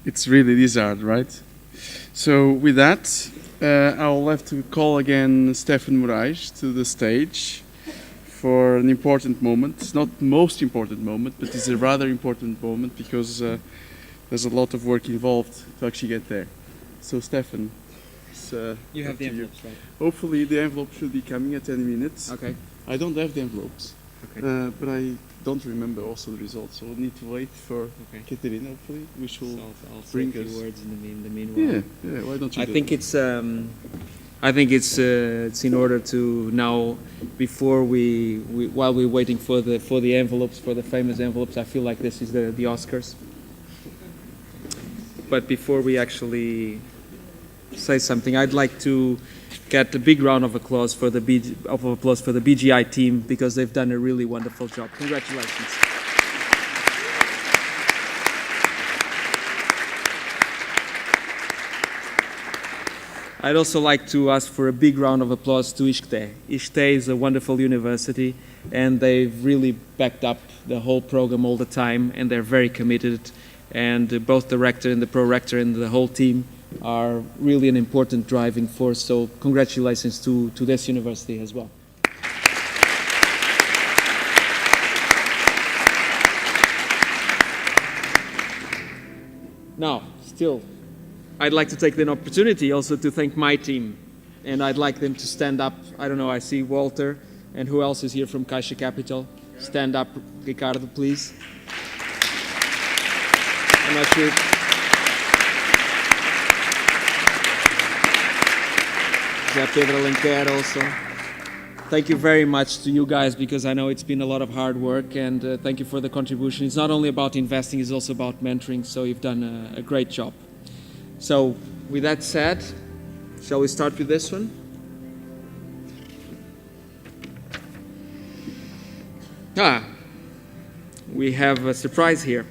It's really this hard, right? So with that, I'll have to call again Stefan Moraes to the stage for an important moment. It's not the most important moment, but it's a rather important moment because there's a lot of work involved to actually get there. So Stefan, it's, you have the envelopes, right? Hopefully the envelope should be coming at 10 minutes. Okay. I don't have the envelopes, but I don't remember also the results, so we'll need to wait for Katerina, hopefully, which will I'll say bring a few us. words in the meanwhile. Yeah, why don't you I do think that? it's in order to now, before while we're waiting for the envelopes, for the famous envelopes, I feel like this is the Oscars. But before we actually say something, I'd like to get a big round of applause for the BGI team because they've done a really wonderful job. Congratulations. I'd also like to ask for a big round of applause to ISCTE. ISCTE is a wonderful university, and they've really backed up the whole program all the time, and they're very committed. And both the rector and the pro-rector and the whole team are really an important driving force. So congratulations to this university as well. Now, still, I'd like to take the opportunity also to thank my team. And I'd like them to stand up. I don't know, I see Walter, and who else is here from Caixa Capital? Stand up, Ricardo, please. I'm not sure. Pedro Alenquer also. Thank you very much to you guys because I know it's been a lot of hard work and thank you for the contribution. It's not only about investing, it's also about mentoring, so you've done a great job. So with that said, shall we start with this one? We have a surprise here.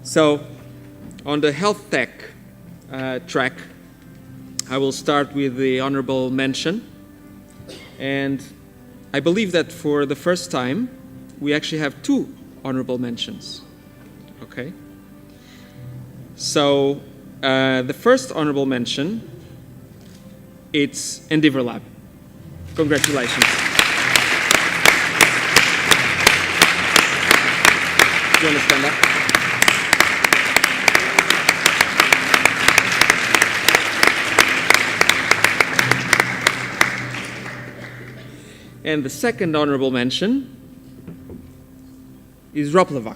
So, on the health tech track, I will start with the honorable mention. And I believe that for the first time, we actually have 2 honorable mentions. Okay? So, the first honorable mention, it's Endeavor Lab. Congratulations. Do you want to stand up? And the second honorable mention is Roplevac.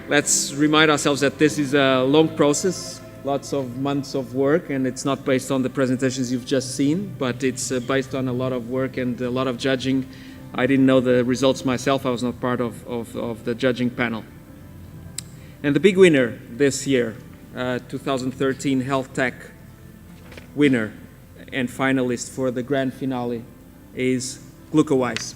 Let's remind ourselves that this is a long process, lots of months of work, and it's not based on the presentations you've just seen, but it's based on a lot of work and a lot of judging. I didn't know the results myself. I was not part of the judging panel. And the big winner this year, 2013 Health Tech winner and finalist for the grand finale is GlucoWise.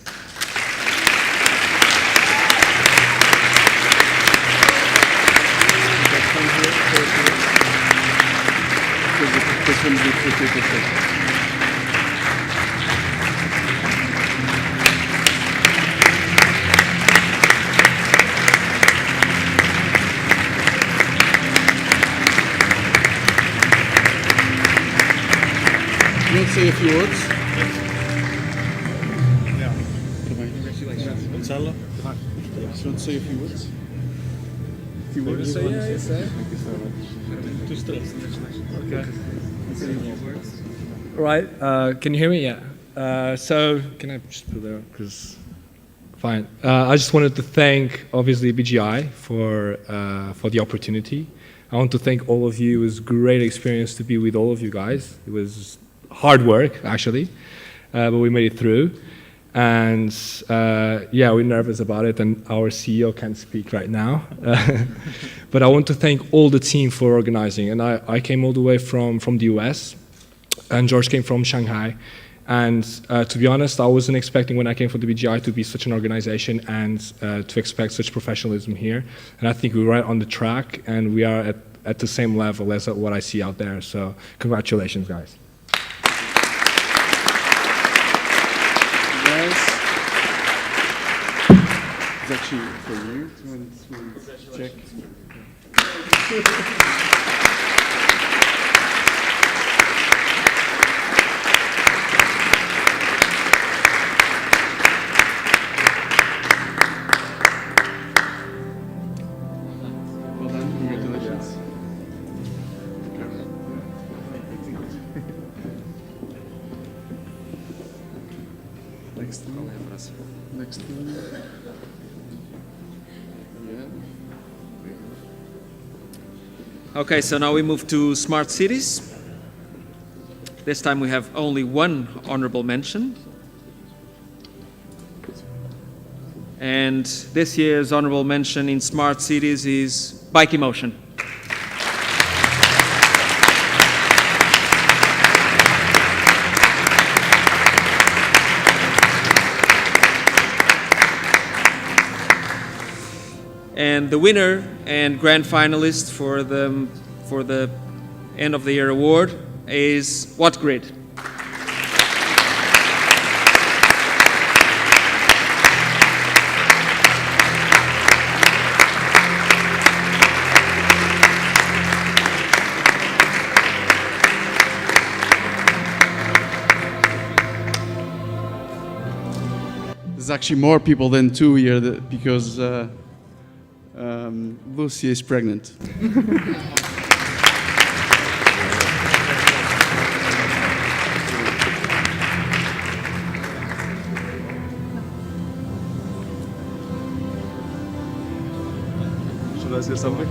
You want to say a few words? Ja. Congratulations. Hetzelfde? You want to say a few words? A few words? Thank you so much. Okay. All right. Can you hear me? Yeah. So can I just put there? Because fine. I just wanted to thank obviously BGI for the opportunity. I want to thank all of you. It was a great experience to be with all of you guys. It was hard work actually, but we made it through. And yeah, we're nervous about it, and our CEO can't speak right now. But I want to thank all the team for organizing. And I came all the way from the US, and George came from Shanghai. And to be honest, I wasn't expecting when I came from the BGI to be such an organization and to expect such professionalism here. And I think we're right on the track, and we are at the same level as what I see out there. So congratulations, guys. It's actually for you to check. Well done, congratulations. Next one. Next one. Yeah. Okay, so now we move to smart cities. This time we have only one honorable mention. And this year's honorable mention in smart cities is Bike Emotion. And the winner and grand finalist for the end of the year award is What Grid? There's actually more people than two here because Lucy is pregnant. Should I say something?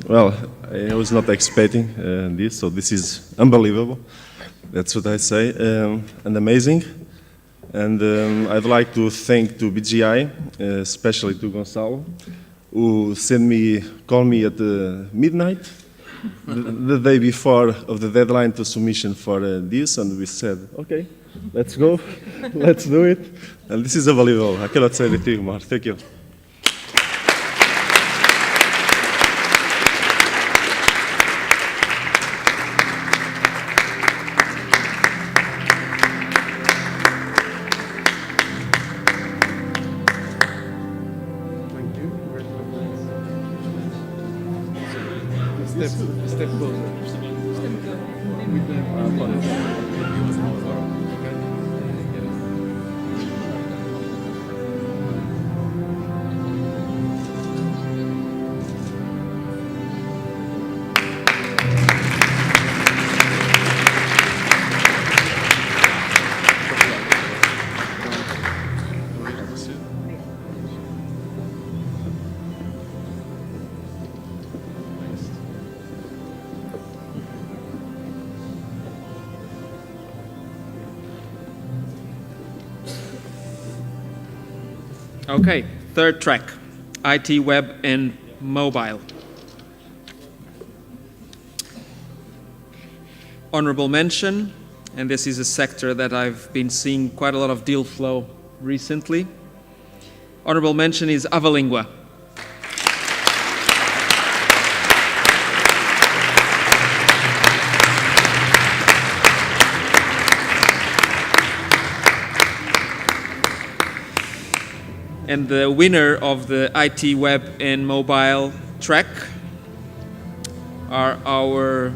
Well, I was not expecting this, so this is unbelievable. That's what I say, and amazing. And I'd like to thank to BGI, especially to Gonçalo, who called me at midnight, the day before of the deadline to submission for this, and we said, okay, let's go, let's do it. And this is unbelievable. I cannot say anything more. Thank you. Step closer. With the Okay, third track, IT, web, and mobile. Honorable mention, and this is a sector that I've been seeing quite a lot of deal flow recently. Honorable mention is Avalingua. And the winner of the IT, web, and mobile track are our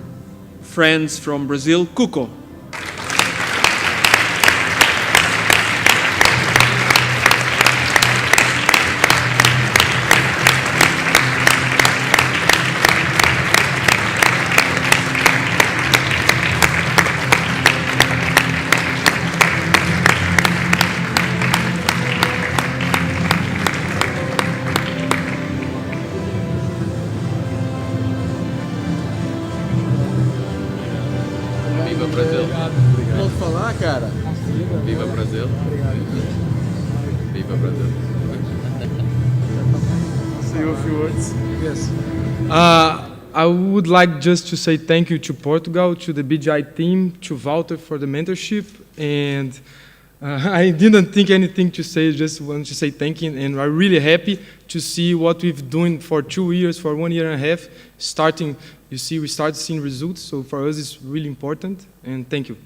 friends from Brazil, Cuco. Viva Brasil. Pode falar, cara? Viva Brasil. Viva Brasil. Say a few words. Yes. I would like just to say thank you to Portugal, to the BGI team, to Walter for the mentorship, and I didn't think anything to say, just wanted to say thank you, and I'm really happy to see what we've doing for 2 years, for 1 year and a half, starting, you see, we started seeing results, so for us it's really important, and thank you.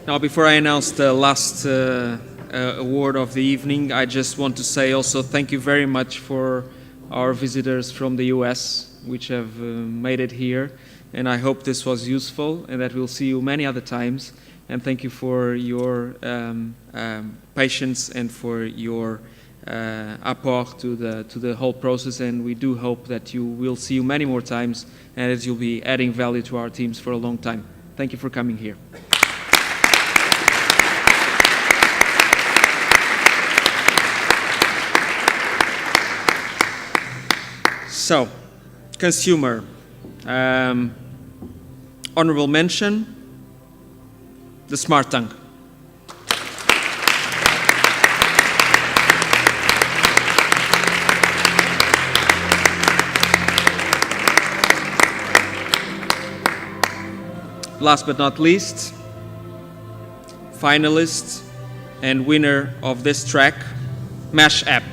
Now, before I announce the last award of the evening, I just want to say also thank you very much for our visitors from the US, which have made it here. And I hope this was useful and that we'll see you many other times. And thank you for your patience and for your apport to the whole process. And we do hope that we'll see you many more times and that you'll be adding value to our teams for a long time. Thank you for coming here. So, consumer. Honorable mention, the Smart Tongue. Last but not least, finalist and winner of this track, Mash App.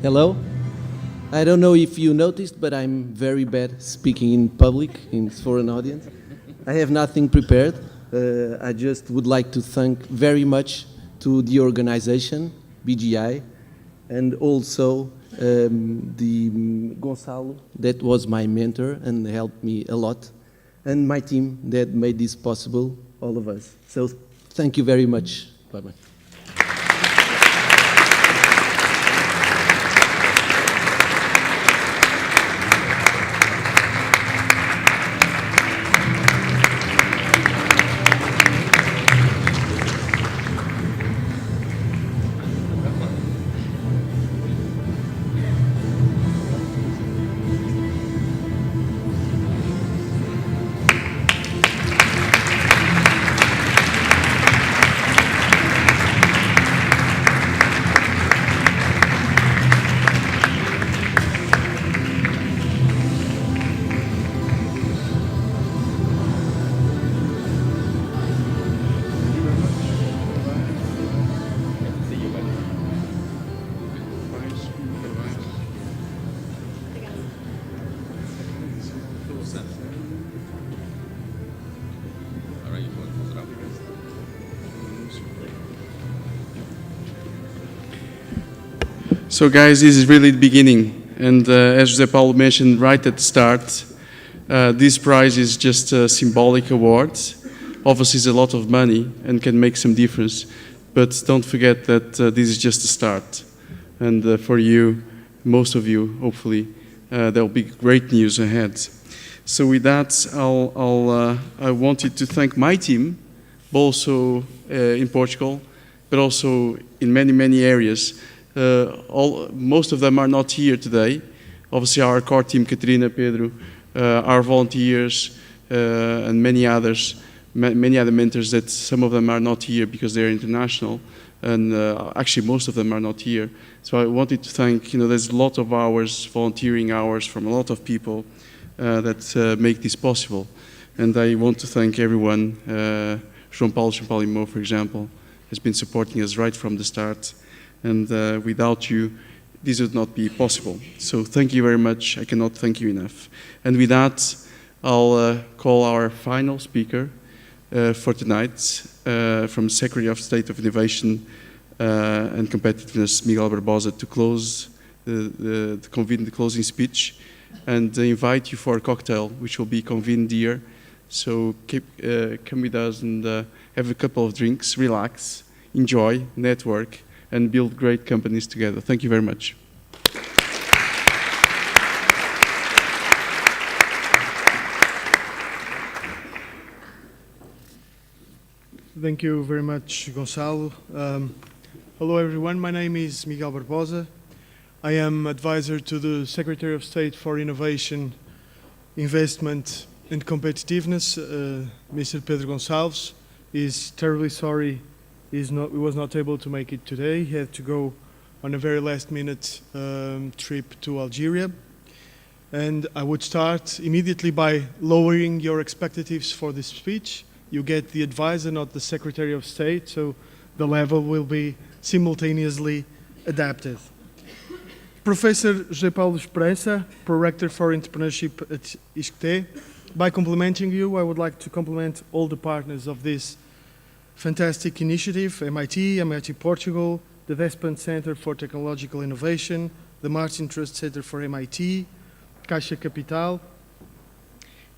Hello. I don't know if you noticed, but I'm very bad speaking in public, for an audience. I have nothing prepared. I just would like to thank very much to the organization, BGI, and also the Gonçalo, that was my mentor and helped me a lot, and my team that made this possible, all of us. So thank you very much. Bye-bye. So guys, this is really the beginning, and as José Paulo mentioned right at the start, this prize is just a symbolic award. Obviously it's a lot of money and can make some difference, but don't forget that this is just a start. And for you, most of you, hopefully, there will be great news ahead. So with that, I wanted to thank my team, also in Portugal, but also in many, many areas. Most of them are not here today. Obviously our core team, Catarina, Pedro, our volunteers, and many others, many other mentors that some of them are not here because they're international, and actually most of them are not here. So I wanted to thank, there's a lot of hours, volunteering hours from a lot of people that make this possible. And I want to thank everyone. João Paulo Mo, for example, has been supporting us right from the start. And without you, this would not be possible. So thank you very much. I cannot thank you enough. And with that, I'll call our final speaker for tonight from Secretary of State of Innovation and Competitiveness, Miguel Barbosa, to close, to convene the closing speech. and invite you for a cocktail, which will be convened here. So come with us and have a couple of drinks, relax, enjoy, network, and build great companies together. Thank you very much. Thank you very much, Gonçalo. Hello, everyone. My name is Miguel Barbosa. I am advisor to the Secretary of State for Innovation, Investment and Competitiveness, Mr. Pedro Gonçalves. Is terribly sorry he was not able to make it today. He had to go on a very last-minute trip to Algeria. And I would start immediately by lowering your expectations for this speech. You get the advisor, not the Secretary of State, so the level will be simultaneously adapted. Professor José Paulo Esperança, Prorector for Entrepreneurship at ISCTE. By complimenting you, I would like to compliment all the partners of this fantastic initiative, MIT Portugal, the Despont Center for Technological Innovation, the Martin Trust Center for MIT, Caixa Capital,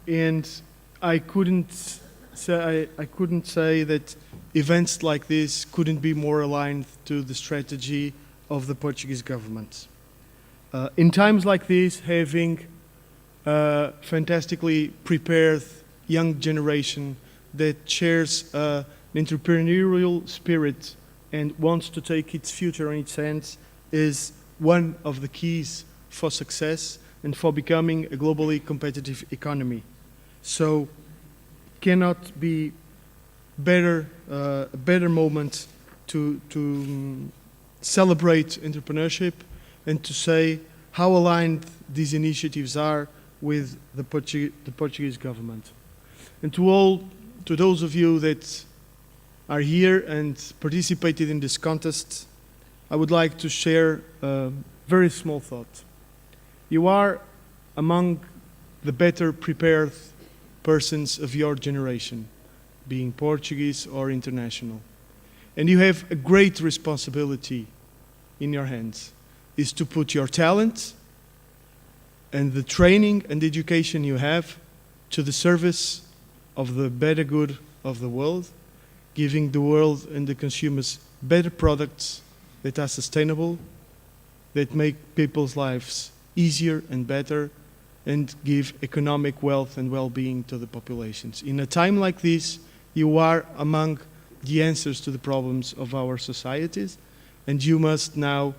and I couldn't say that events like this couldn't be more aligned to the strategy of the Portuguese government. In times like this, having a fantastically prepared young generation that shares an entrepreneurial spirit and wants to take its future in its hands is one of the keys for success and for becoming a globally competitive economy. So, cannot be a better moment to celebrate entrepreneurship and to say how aligned these initiatives are with the Portuguese government. And to those of you that are here and participated in this contest, I would like to share a very small thought. You are among the better prepared persons of your generation, being Portuguese or international. And you have a great responsibility in your hands, is to put your talent and the training and education you have to the service of the better good of the world, giving the world and the consumers better products that are sustainable, that make people's lives easier and better, and give economic wealth and well-being to the populations. In a time like this, you are among the answers to the problems of our societies, and you must now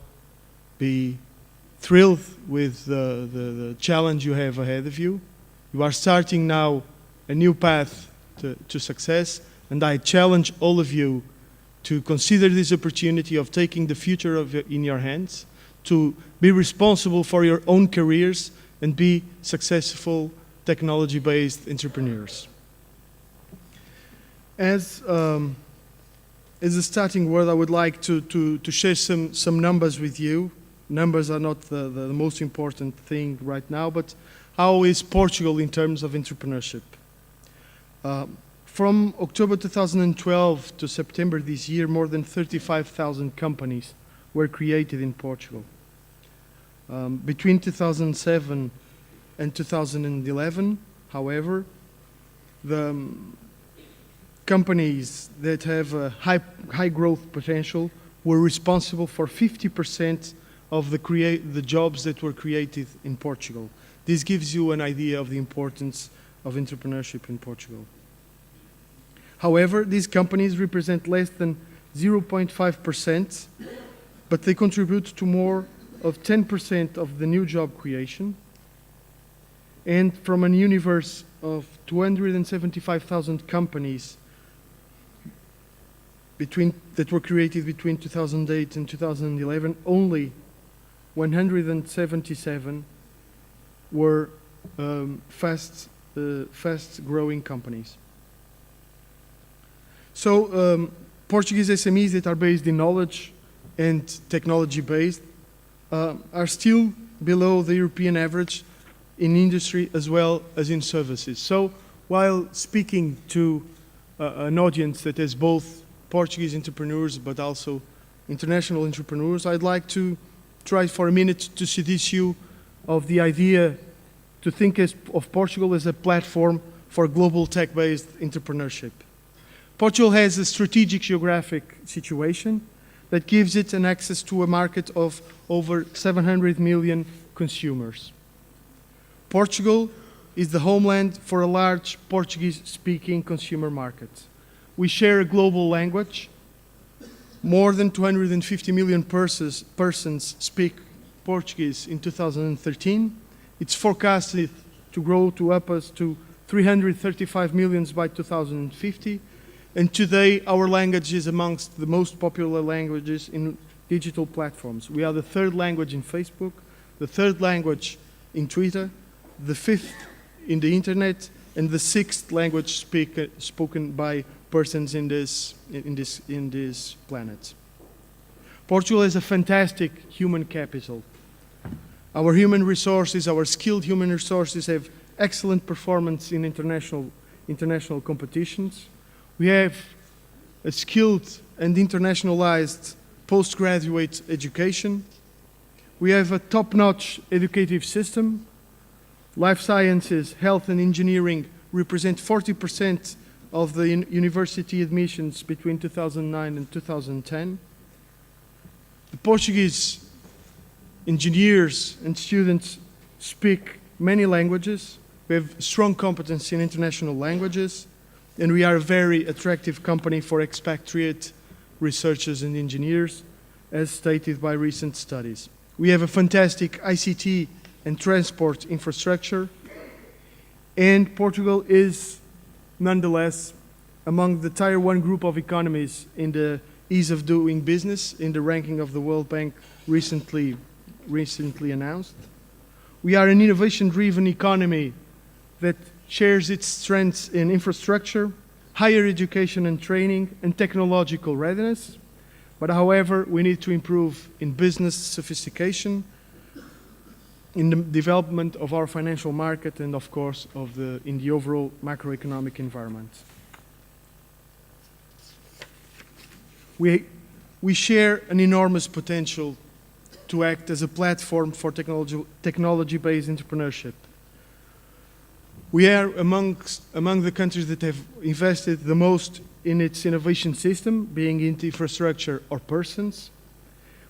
be thrilled with the challenge you have ahead of you. You are starting now a new path to success, and I challenge all of you to consider this opportunity of taking the future in your hands, to be responsible for your own careers, and be successful technology-based entrepreneurs. As a starting word, I would like to share some numbers with you. Numbers are not the most important thing right now, but how is Portugal in terms of entrepreneurship? From October 2012 to September this year, more than 35,000 companies were created in Portugal. Between 2007 and 2011, however, the companies that have a high growth potential were responsible for 50% of the jobs that were created in Portugal. This gives you an idea of the importance of entrepreneurship in Portugal. However, these companies represent less than 0.5%, but they contribute to more of 10% of the new job creation. And from a universe of 275,000 companies that were created between 2008 and 2011, only 177 were fast-growing companies. So Portuguese SMEs that are based in knowledge and technology-based are still below the European average in industry as well as in services. So while speaking to an audience that has both Portuguese entrepreneurs but also international entrepreneurs, I'd like to try for a minute to seduce you of the idea to think of Portugal as a platform for global tech-based entrepreneurship. Portugal has a strategic geographic situation that gives it an access to a market of over 700 million consumers. Portugal is the homeland for a large Portuguese-speaking consumer market. We share a global language. More than 250 million persons speak Portuguese in 2013. It's forecasted to grow to upwards to 335 million by 2050. And today, our language is amongst the most popular languages in digital platforms. We are the third language in Facebook, the third language in Twitter, the fifth in the internet, and the sixth language spoken by persons in this planet. Portugal has a fantastic human capital. Our human resources, our skilled human resources have excellent performance in international competitions. We have a skilled and internationalized postgraduate education. We have a top-notch educative system. Life sciences, health and engineering represent 40% of the university admissions between 2009 and 2010. The Portuguese engineers and students speak many languages. We have strong competence in international languages, and we are a very attractive company for expatriate researchers and engineers, as stated by recent studies. We have a fantastic ICT and transport infrastructure, and Portugal is nonetheless among the Tier 1 group of economies in the ease of doing business in the ranking of the World Bank recently announced. We are an innovation-driven economy that shares its strengths in infrastructure, higher education and training, and technological readiness. But however, we need to improve in business sophistication, in the development of our financial market, and of course, in the overall macroeconomic environment. We share an enormous potential to act as a platform for technology-based entrepreneurship. We are among the countries that have invested the most in its innovation system, being it infrastructure or persons.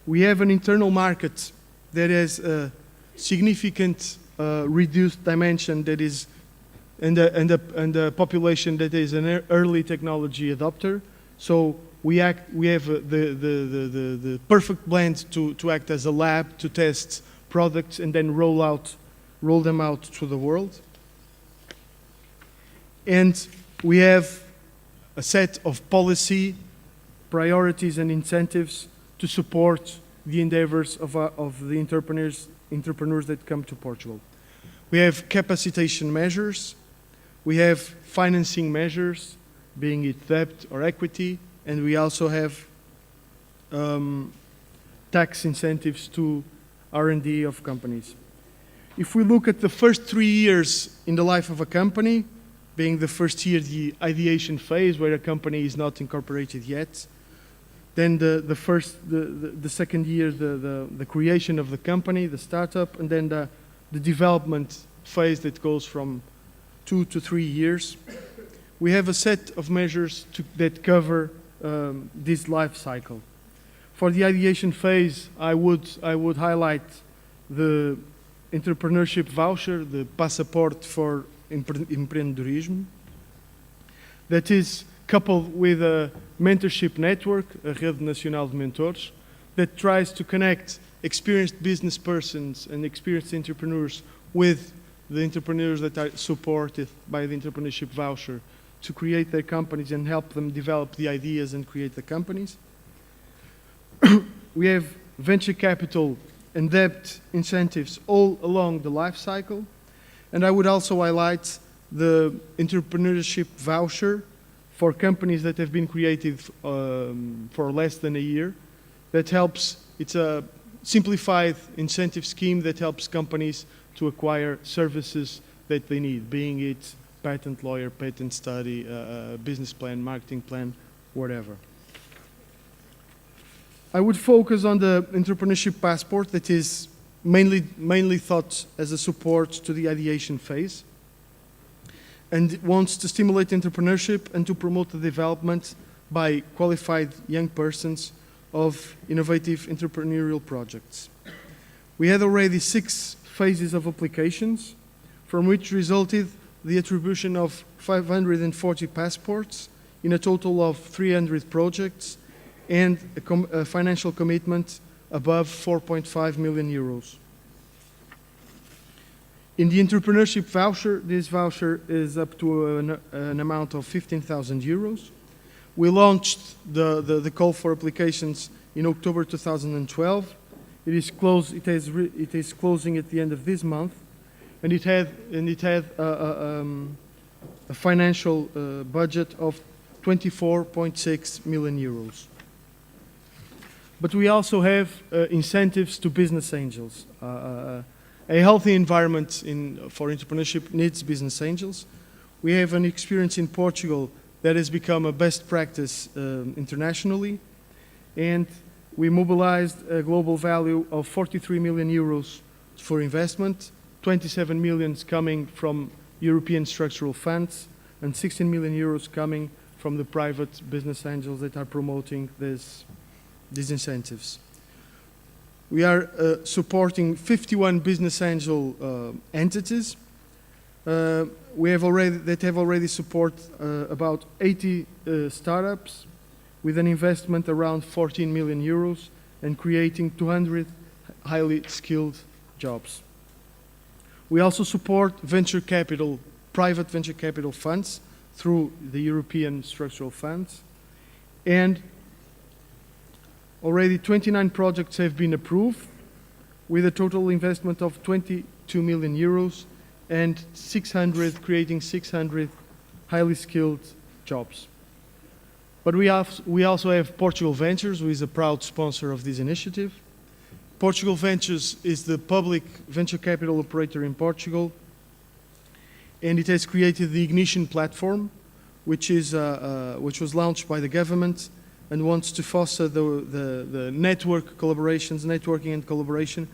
We have an internal market that has a significant reduced dimension that is, and a population that is an early technology adopter. So we have the perfect blend to act as a lab to test products and then roll them out to the world. And we have a set of policy priorities and incentives to support the endeavors of the entrepreneurs that come to Portugal. We have capacitation measures, we have financing measures, being it debt or equity, and we also have tax incentives to R&D of companies. If we look at the first 3 years in the life of a company, being the first year, the ideation phase, where a company is not incorporated yet. Then the second year, the creation of the company, the startup, and then the development phase that goes from 2 to 3 years. We have a set of measures that cover this life cycle. For the ideation phase, I would highlight the entrepreneurship voucher, the passport for empreendedorismo, that is coupled with a mentorship network, a Rede Nacional de Mentores, that tries to connect experienced business persons and experienced entrepreneurs with the entrepreneurs that are supported by the entrepreneurship voucher to create their companies and help them develop the ideas and create the companies. We have venture capital and debt incentives all along the life cycle. And I would also highlight the entrepreneurship voucher for companies that have been created for less than a year. That helps, it's a simplified incentive scheme that helps companies to acquire services that they need, being it patent lawyer, patent study, business plan, marketing plan, whatever. I would focus on the entrepreneurship passport that is mainly thought as a support to the ideation phase, and it wants to stimulate entrepreneurship and to promote the development by qualified young persons of innovative entrepreneurial projects. We had already 6 phases of applications, from which resulted the attribution of 540 passports in a total of 300 projects and a financial commitment above 4.5 million euros. In the entrepreneurship voucher, this voucher is up to an amount of 15,000 euros. We launched the call for applications in October 2012. It is closing at the end of this month, and it had a financial budget of 24.6 million euros. But we also have incentives to business angels. A healthy environment for entrepreneurship needs business angels. We have an experience in Portugal that has become a best practice internationally, and we mobilized a global value of 43 million euros for investment, 27 million coming from European structural funds, and 16 million euros coming from the private business angels that are promoting these incentives. We are supporting 51 business angel entities. That have already supported about 80 startups with an investment around 14 million euros and creating 200 highly skilled jobs. We also support venture capital, private venture capital funds through the European structural funds, and already 29 projects have been approved with a total investment of 22 million euros and creating 600 highly skilled jobs. But we also have Portugal Ventures, who is a proud sponsor of this initiative. Portugal Ventures is the public venture capital operator in Portugal, and it has created the Ignition platform, which was launched by the government and wants to foster the networking and collaboration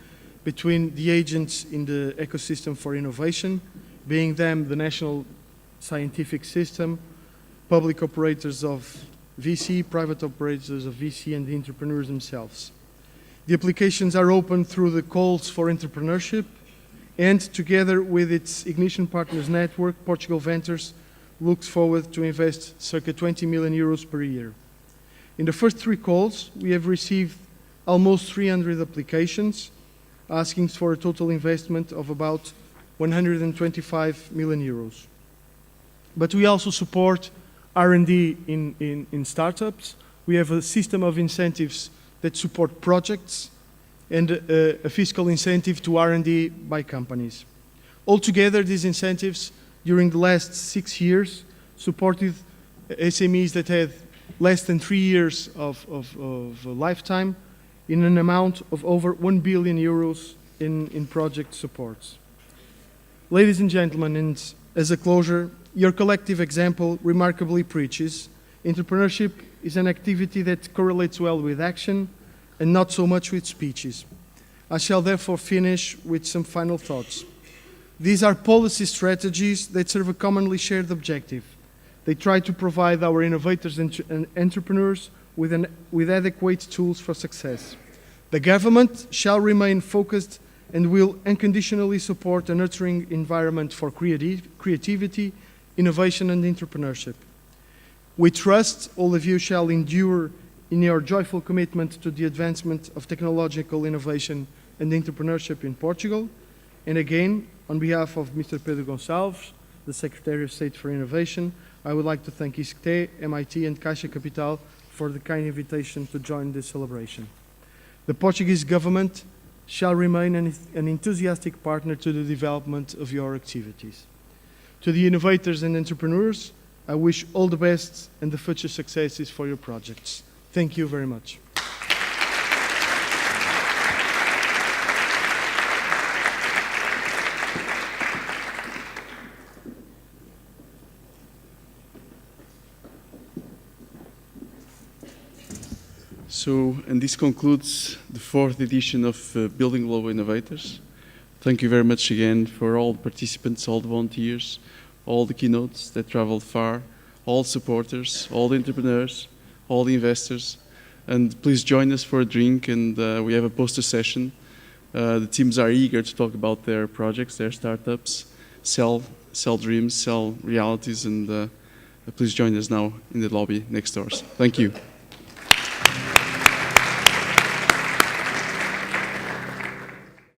between the agents in the ecosystem for innovation, being them the national scientific system, public operators of VC, private operators of VC, and the entrepreneurs themselves. The applications are open through the calls for entrepreneurship, and together with its Ignition Partners network, Portugal Ventures looks forward to invest circa 20 million euros per year. In the first 3 calls, we have received almost 300 applications, asking for a total investment of about 125 million euros. But we also support R&D in startups. We have a system of incentives that support projects and a fiscal incentive to R&D by companies. Altogether, these incentives during the last 6 years supported SMEs that had less than 3 years of lifetime in an amount of over 1 billion euros in project supports. Ladies and gentlemen, and as a closure, your collective example remarkably preaches entrepreneurship is an activity that correlates well with action and not so much with speeches. I shall therefore finish with some final thoughts. These are policy strategies that serve a commonly shared objective. They try to provide our innovators and entrepreneurs with adequate tools for success. The government shall remain focused and will unconditionally support a nurturing environment for creativity, innovation, and entrepreneurship. We trust all of you shall endure in your joyful commitment to the advancement of technological innovation and entrepreneurship in Portugal. And again, on behalf of Mr. Pedro Gonçalves, the Secretary of State for Innovation, I would like to thank ISCTE, MIT, and Caixa Capital for the kind invitation to join this celebration. The Portuguese government shall remain an enthusiastic partner to the development of your activities. To the innovators and entrepreneurs, I wish all the best and the future successes for your projects. Thank you very much. So, and this concludes the 4th edition of Building Global Innovators. Thank you very much again for all the participants, all the volunteers, all the keynotes that traveled far, all supporters, all the entrepreneurs, all the investors. And please join us for a drink, and we have a poster session. The teams are eager to talk about their projects, their startups, sell dreams, sell realities, and please join us now in the lobby next doors. Thank you.